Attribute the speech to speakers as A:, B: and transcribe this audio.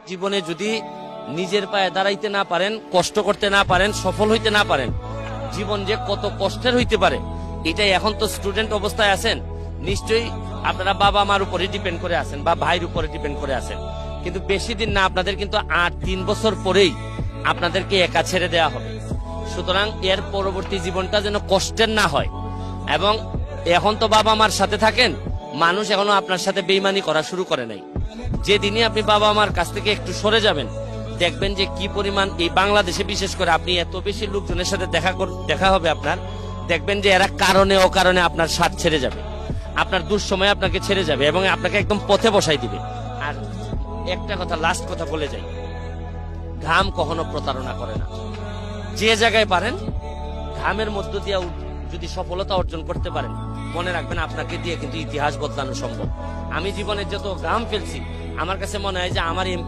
A: জীবনে যদি নিজের পায়ে দাঁড়াইতে না পারেন, কষ্ট করতে না পারেন, সফল হইতে না পারেন, জীবন যে কত কষ্টের হইতে পারে এটাই। এখন তো স্টুডেন্ট অবস্থায় আছেন, নিশ্চয়ই আপনারা বাবা মার উপরে ডিপেন্ড করে আছেন বা ভাইয়ের উপরে ডিপেন্ড করে আছেন, কিন্তু বেশি দিন না, আপনাদের কিন্তু 3 বছর পরেই আপনাদেরকে একা ছেড়ে দেওয়া হবে। সুতরাং এর পরবর্তী জীবনটা যেন কষ্টের না হয়। এবং এখন তো বাবা মার সাথে থাকেন, মানুষ এখনো আপনার সাথে বেইমানি করা শুরু করে নাই। যেদিনই আপনি বাবা মার কাছ থেকে একটু সরে যাবেন, দেখবেন যে কি পরিমাণ এই বাংলাদেশে বিশেষ করে আপনি এত বেশি লোকজনের সাথে দেখা হবে আপনার, দেখবেন যে এরা কারণে অকারণে আপনার সাথ ছেড়ে যাবে, আপনার দুঃসময়ে আপনাকে ছেড়ে যাবে এবং আপনাকে একদম পথে বসাই দিবে। আর একটা কথা, লাস্ট কথা বলে যাই, ঘাম কখনো প্রতারণা করে না। যে জায়গায় পারেন ঘামের মধ্য দিয়ে যদি সফলতা অর্জন করতে পারেন, মনে রাখবেন আপনাকে দিয়ে কিন্তু ইতিহাস বদলানো সম্ভব। আমি জীবনে যত ঘাম ফেলছি, আমার কাছে মনে হয় যে আমার